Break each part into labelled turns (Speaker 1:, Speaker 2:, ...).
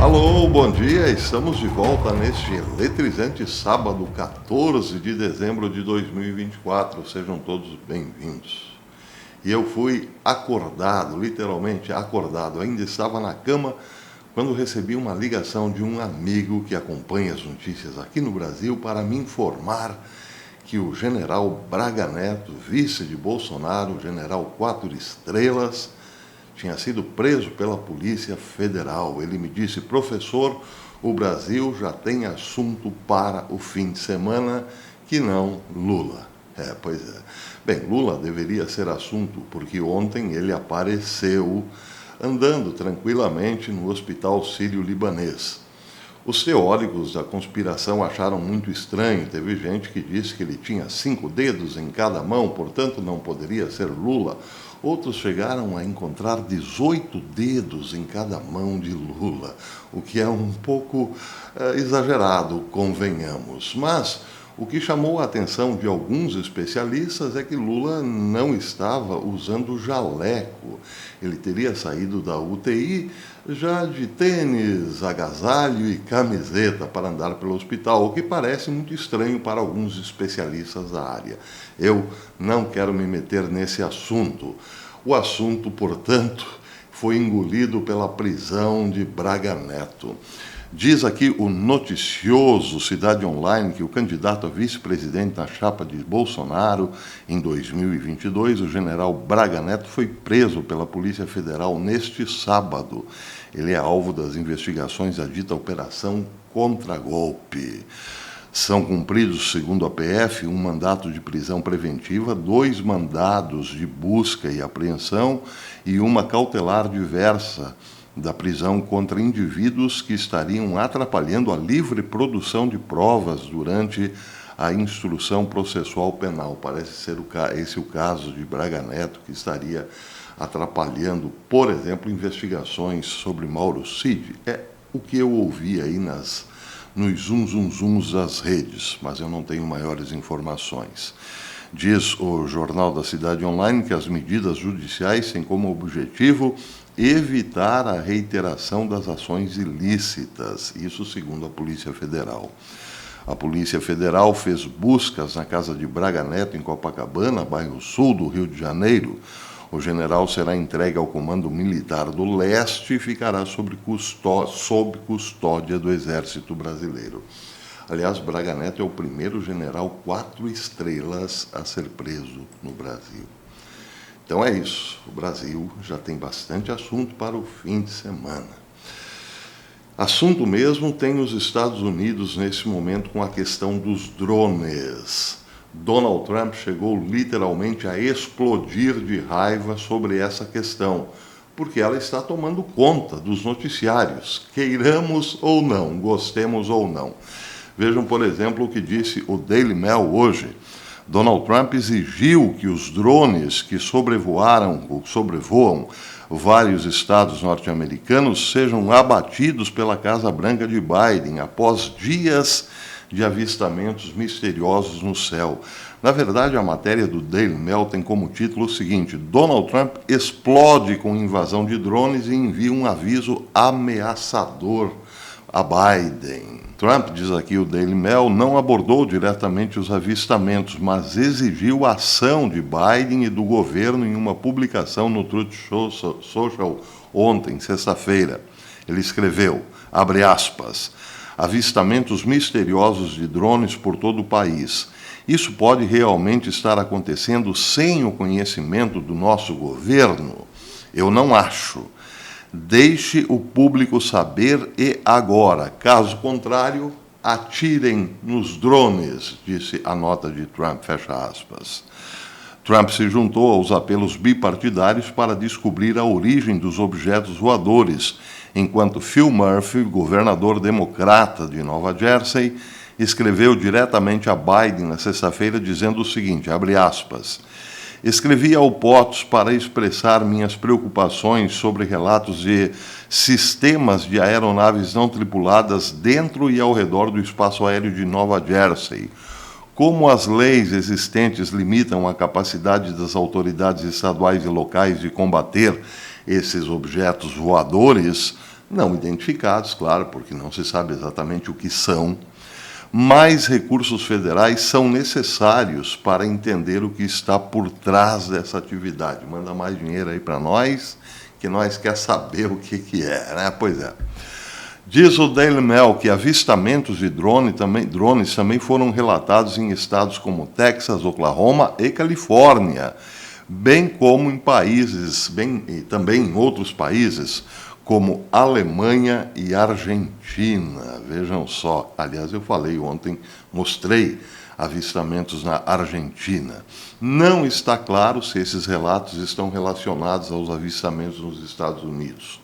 Speaker 1: Alô, bom dia, estamos de volta neste eletrizante sábado 14 de dezembro de 2024, sejam todos bem-vindos. E eu fui acordado, literalmente acordado, ainda estava na cama quando recebi uma ligação de um amigo que acompanha as notícias aqui no Brasil para me informar que o general Braga Neto, vice de Bolsonaro, o general 4 estrelas, tinha sido preso pela Polícia Federal. Ele me disse: professor, o Brasil já tem assunto para o fim de semana, que não Lula. Pois é. Bem, Lula deveria ser assunto, porque ontem ele apareceu andando tranquilamente no Hospital Sírio-Libanês. Os teóricos da conspiração acharam muito estranho. Teve gente que disse que ele tinha 5 dedos em cada mão, portanto não poderia ser Lula. Outros chegaram a encontrar 18 dedos em cada mão de Lula, o que é um pouco exagerado, convenhamos. Mas o que chamou a atenção de alguns especialistas é que Lula não estava usando jaleco. Ele teria saído da UTI já de tênis, agasalho e camiseta para andar pelo hospital, o que parece muito estranho para alguns especialistas da área. Eu não quero me meter nesse assunto. O assunto, portanto, foi engolido pela prisão de Braga Neto. Diz aqui o noticioso Cidade Online que o candidato a vice-presidente na chapa de Bolsonaro em 2022, o general Braga Neto, foi preso pela Polícia Federal neste sábado. Ele é alvo das investigações da dita Operação Contragolpe. São cumpridos, segundo a PF, um mandato de prisão preventiva, 2 mandados de busca e apreensão e uma cautelar diversa da prisão contra indivíduos que estariam atrapalhando a livre produção de provas durante a instrução processual penal. Parece ser esse o caso de Braga Neto, que estaria atrapalhando, por exemplo, investigações sobre Mauro Cid. É o que eu ouvi aí nos zunzuns das redes, mas eu não tenho maiores informações. Diz o Jornal da Cidade Online que as medidas judiciais têm como objetivo evitar a reiteração das ações ilícitas, isso segundo a Polícia Federal. A Polícia Federal fez buscas na casa de Braga Neto, em Copacabana, bairro sul do Rio de Janeiro. O general será entregue ao Comando Militar do Leste e ficará sob custódia do Exército Brasileiro. Aliás, Braga Neto é o primeiro general 4 estrelas a ser preso no Brasil. Então é isso, o Brasil já tem bastante assunto para o fim de semana. Assunto mesmo tem os Estados Unidos nesse momento com a questão dos drones. Donald Trump chegou literalmente a explodir de raiva sobre essa questão, porque ela está tomando conta dos noticiários, queiramos ou não, gostemos ou não. Vejam, por exemplo, o que disse o Daily Mail hoje. Donald Trump exigiu que os drones que sobrevoam vários estados norte-americanos sejam abatidos pela Casa Branca de Biden após dias de avistamentos misteriosos no céu. Na verdade, a matéria do Daily Mail tem como título o seguinte: Donald Trump explode com invasão de drones e envia um aviso ameaçador a Biden. Trump, diz aqui o Daily Mail, não abordou diretamente os avistamentos, mas exigiu a ação de Biden e do governo em uma publicação no Truth Social ontem, sexta-feira. Ele escreveu, abre aspas, avistamentos misteriosos de drones por todo o país. Isso pode realmente estar acontecendo sem o conhecimento do nosso governo? Eu não acho. Deixe o público saber e agora. Caso contrário, atirem nos drones, disse a nota de Trump, fecha aspas. Trump se juntou aos apelos bipartidários para descobrir a origem dos objetos voadores, enquanto Phil Murphy, governador democrata de Nova Jersey, escreveu diretamente a Biden na sexta-feira dizendo o seguinte, abre aspas, escrevi ao POTUS para expressar minhas preocupações sobre relatos de sistemas de aeronaves não tripuladas dentro e ao redor do espaço aéreo de Nova Jersey. Como as leis existentes limitam a capacidade das autoridades estaduais e locais de combater esses objetos voadores, não identificados, claro, porque não se sabe exatamente o que são. Mais recursos federais são necessários para entender o que está por trás dessa atividade. Manda mais dinheiro aí para nós, que nós quer saber o que é, né? Pois é. Diz o Daily Mail que avistamentos de drones também foram relatados em estados como Texas, Oklahoma e Califórnia, bem como em países, e também em outros países, como Alemanha e Argentina. Vejam só, aliás, eu falei ontem, mostrei avistamentos na Argentina. Não está claro se esses relatos estão relacionados aos avistamentos nos Estados Unidos.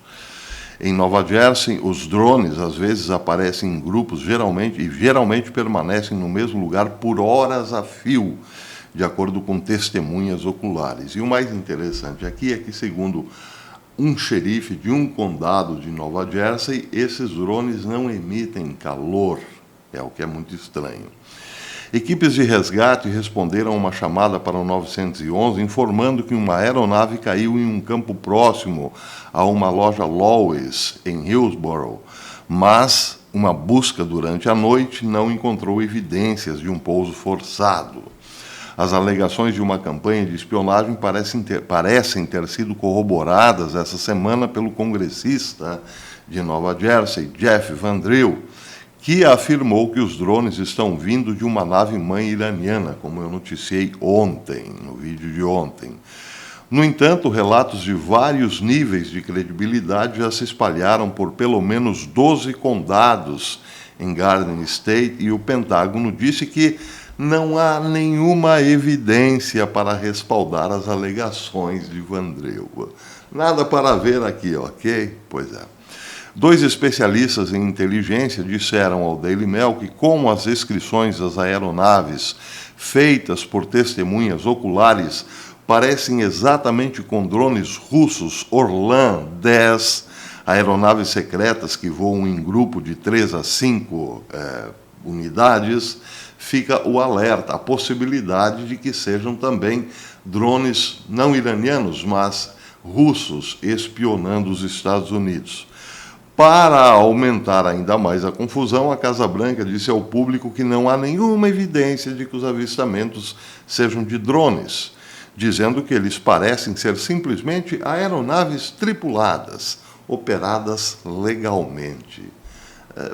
Speaker 1: Em Nova Jersey, os drones às vezes aparecem em grupos, geralmente permanecem no mesmo lugar por horas a fio, de acordo com testemunhas oculares. E o mais interessante aqui é que, segundo um xerife de um condado de Nova Jersey, esses drones não emitem calor, é o que é muito estranho. Equipes de resgate responderam a uma chamada para o 911, informando que uma aeronave caiu em um campo próximo a uma loja Lowe's, em Hillsborough, mas uma busca durante a noite não encontrou evidências de um pouso forçado. As alegações de uma campanha de espionagem parecem ter sido corroboradas essa semana pelo congressista de Nova Jersey, Jeff Van Drill, que afirmou que os drones estão vindo de uma nave-mãe iraniana, como eu noticiei ontem, no vídeo de ontem. No entanto, relatos de vários níveis de credibilidade já se espalharam por pelo menos 12 condados em Garden State, e o Pentágono disse que não há nenhuma evidência para respaldar as alegações de Van Drill. Nada para ver aqui, ok? Pois é. 2 especialistas em inteligência disseram ao Daily Mail que, como as descrições das aeronaves feitas por testemunhas oculares parecem exatamente com drones russos Orlan 10, aeronaves secretas que voam em grupo de 3 a 5 unidades, fica o alerta, a possibilidade de que sejam também drones não iranianos, mas russos espionando os Estados Unidos. Para aumentar ainda mais a confusão, a Casa Branca disse ao público que não há nenhuma evidência de que os avistamentos sejam de drones, dizendo que eles parecem ser simplesmente aeronaves tripuladas, operadas legalmente.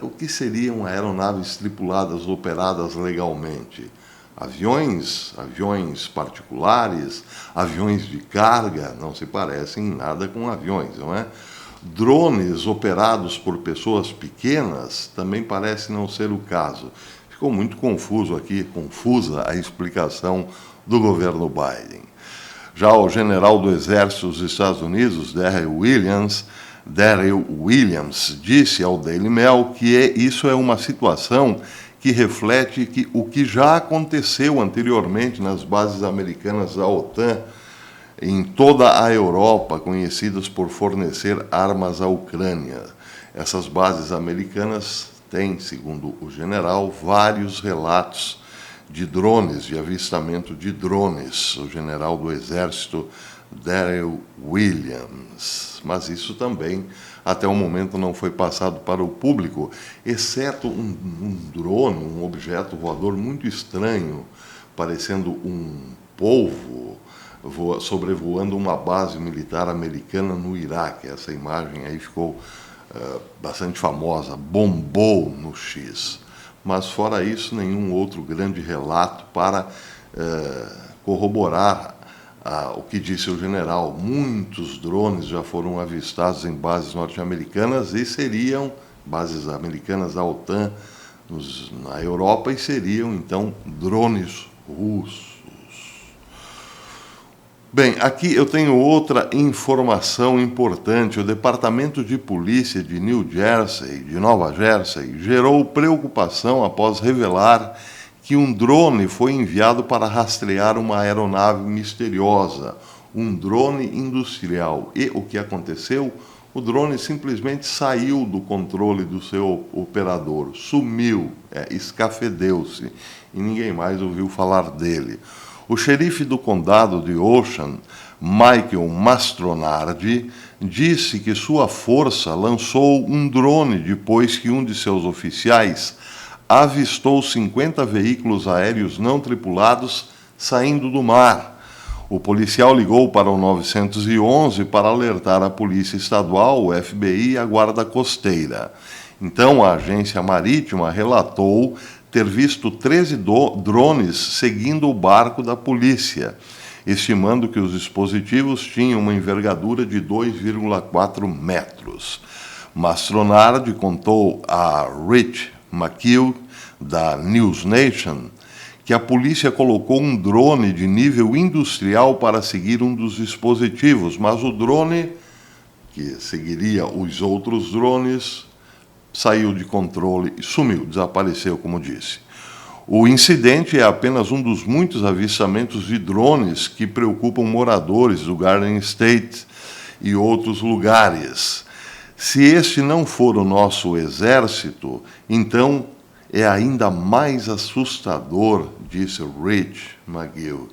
Speaker 1: O que seriam aeronaves tripuladas operadas legalmente? Aviões particulares, aviões de carga, não se parecem em nada com aviões, não é? Drones operados por pessoas pequenas também parece não ser o caso. Ficou muito confusa a explicação do governo Biden. Já o general do Exército dos Estados Unidos, Daryl Williams, disse ao Daily Mail que isso é uma situação que reflete o que já aconteceu anteriormente nas bases americanas da OTAN em toda a Europa, conhecidas por fornecer armas à Ucrânia. Essas bases americanas têm, segundo o general, vários relatos de drones, de avistamento de drones, o general do Exército, Daryl Williams. Mas isso também, até o momento, não foi passado para o público, exceto um drone, um objeto voador muito estranho, parecendo um polvo, sobrevoando uma base militar americana no Iraque. Essa imagem aí ficou bastante famosa, bombou no X. Mas, fora isso, nenhum outro grande relato para corroborar o que disse o general. Muitos drones já foram avistados em bases norte-americanas e seriam bases americanas da OTAN na Europa, e seriam, então, drones russos. Bem, aqui eu tenho outra informação importante. O Departamento de Polícia de Nova Jersey, gerou preocupação após revelar que um drone foi enviado para rastrear uma aeronave misteriosa, um drone industrial. E o que aconteceu? O drone simplesmente saiu do controle do seu operador, sumiu, escafedeu-se, e ninguém mais ouviu falar dele. O xerife do condado de Ocean Michael Mastronardi, disse que sua força lançou um drone depois que um de seus oficiais avistou 50 veículos aéreos não tripulados saindo do mar. O policial ligou para o 911 para alertar a Polícia Estadual, o FBI e a Guarda Costeira. Então, a agência marítima relatou ter visto 13 drones seguindo o barco da polícia, estimando que os dispositivos tinham uma envergadura de 2,4 metros. Mastronardi contou a Rich McKeown, da News Nation, que a polícia colocou um drone de nível industrial para seguir um dos dispositivos, mas o drone, que seguiria os outros drones, saiu de controle e sumiu, desapareceu, como disse. O incidente é apenas um dos muitos avistamentos de drones que preocupam moradores do Garden State e outros lugares. Se este não for o nosso exército, então é ainda mais assustador, disse Rich McGill.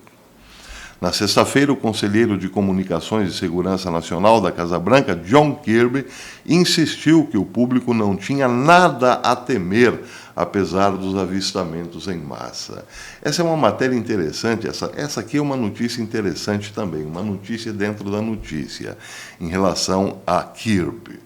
Speaker 1: Na sexta-feira, o conselheiro de Comunicações e Segurança Nacional da Casa Branca, John Kirby, insistiu que o público não tinha nada a temer, apesar dos avistamentos em massa. Essa é uma matéria interessante, essa aqui é uma notícia interessante também, uma notícia dentro da notícia, em relação a Kirby.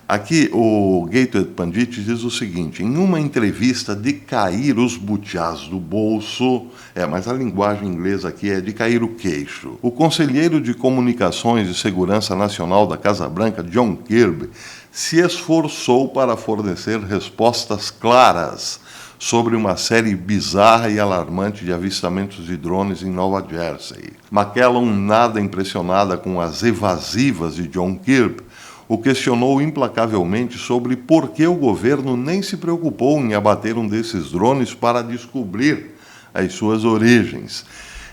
Speaker 1: Aqui o Gateway Pundit diz o seguinte: em uma entrevista de cair os butiás do bolso, mas a linguagem inglesa aqui é de cair o queixo, o conselheiro de Comunicações e Segurança Nacional da Casa Branca, John Kirby, se esforçou para fornecer respostas claras sobre uma série bizarra e alarmante de avistamentos de drones em Nova Jersey. McKellen, nada impressionada com as evasivas de John Kirby, o questionou implacavelmente sobre por que o governo nem se preocupou em abater um desses drones para descobrir as suas origens.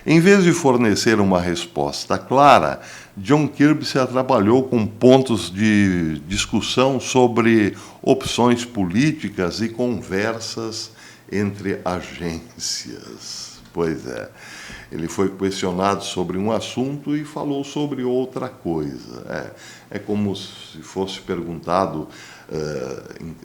Speaker 1: Em vez de fornecer uma resposta clara, John Kirby se atrapalhou com pontos de discussão sobre opções políticas e conversas entre agências. Pois é, ele foi questionado sobre um assunto e falou sobre outra coisa. É como se fosse perguntado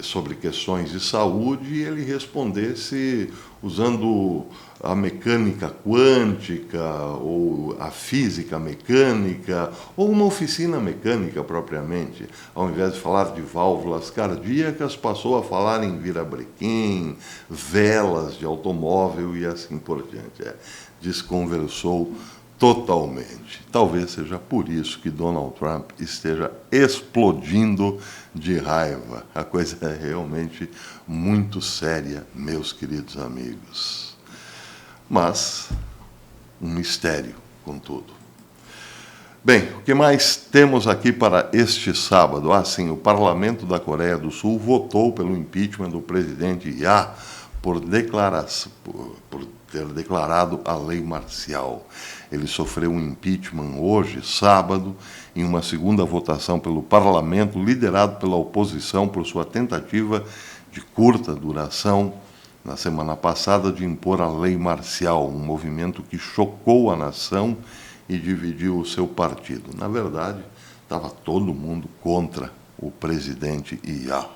Speaker 1: sobre questões de saúde e ele respondesse usando a mecânica quântica ou a física mecânica ou uma oficina mecânica propriamente. Ao invés de falar de válvulas cardíacas, passou a falar em virabrequim, velas de automóvel e assim por diante. Desconversou totalmente. Talvez seja por isso que Donald Trump esteja explodindo de raiva. A coisa é realmente muito séria, meus queridos amigos. Mas um mistério, contudo. Bem, o que mais temos aqui para este sábado? Sim, o Parlamento da Coreia do Sul votou pelo impeachment do presidente Yah por ter declarado a lei marcial. Ele sofreu um impeachment hoje, sábado, em uma segunda votação pelo parlamento, liderado pela oposição por sua tentativa de curta duração, na semana passada, de impor a lei marcial, um movimento que chocou a nação e dividiu o seu partido. Na verdade, estava todo mundo contra o presidente Yah.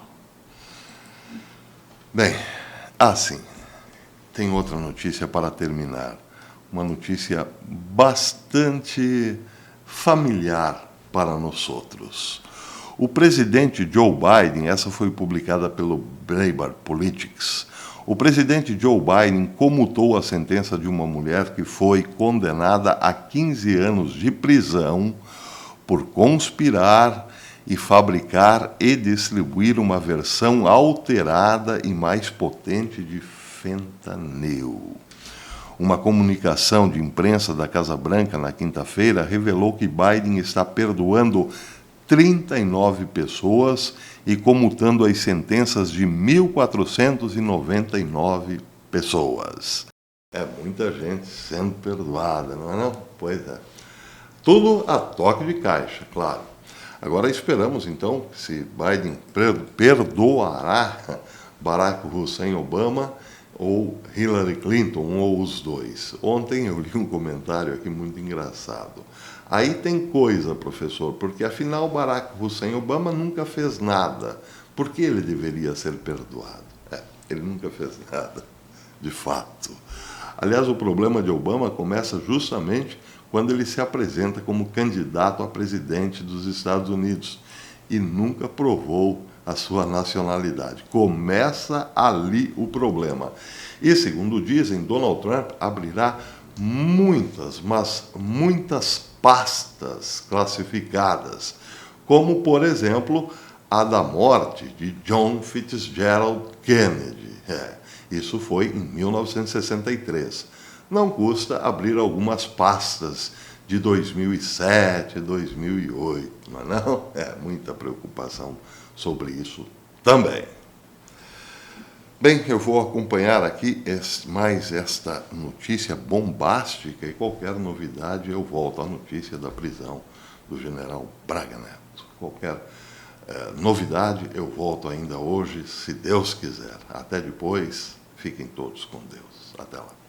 Speaker 1: Bem, sim, tem outra notícia para terminar. Uma notícia bastante familiar para nós outros. O presidente Joe Biden, essa foi publicada pelo Breitbart Politics, o presidente Joe Biden comutou a sentença de uma mulher que foi condenada a 15 anos de prisão por conspirar e fabricar e distribuir uma versão alterada e mais potente de fentanil. Uma comunicação de imprensa da Casa Branca na quinta-feira revelou que Biden está perdoando 39 pessoas e comutando as sentenças de 1.499 pessoas. É muita gente sendo perdoada, não é não? Pois é. Tudo a toque de caixa, claro. Agora esperamos, então, se Biden perdoará Barack Hussein Obama ou Hillary Clinton, ou os dois. Ontem eu li um comentário aqui muito engraçado. Aí tem coisa, professor, porque afinal Barack Hussein Obama nunca fez nada. Por que ele deveria ser perdoado? Ele nunca fez nada, de fato. Aliás, o problema de Obama começa justamente quando ele se apresenta como candidato a presidente dos Estados Unidos e nunca provou a sua nacionalidade. Começa ali o problema. E, segundo dizem, Donald Trump abrirá muitas, mas muitas pastas classificadas, como, por exemplo, a da morte de John Fitzgerald Kennedy. Isso foi em 1963. Não custa abrir algumas pastas de 2007, 2008, não é não? Muita preocupação sobre isso também. Bem, eu vou acompanhar aqui mais esta notícia bombástica e qualquer novidade eu volto à notícia da prisão do general Braga Neto. Qualquer novidade eu volto ainda hoje, se Deus quiser. Até depois, fiquem todos com Deus. Até lá.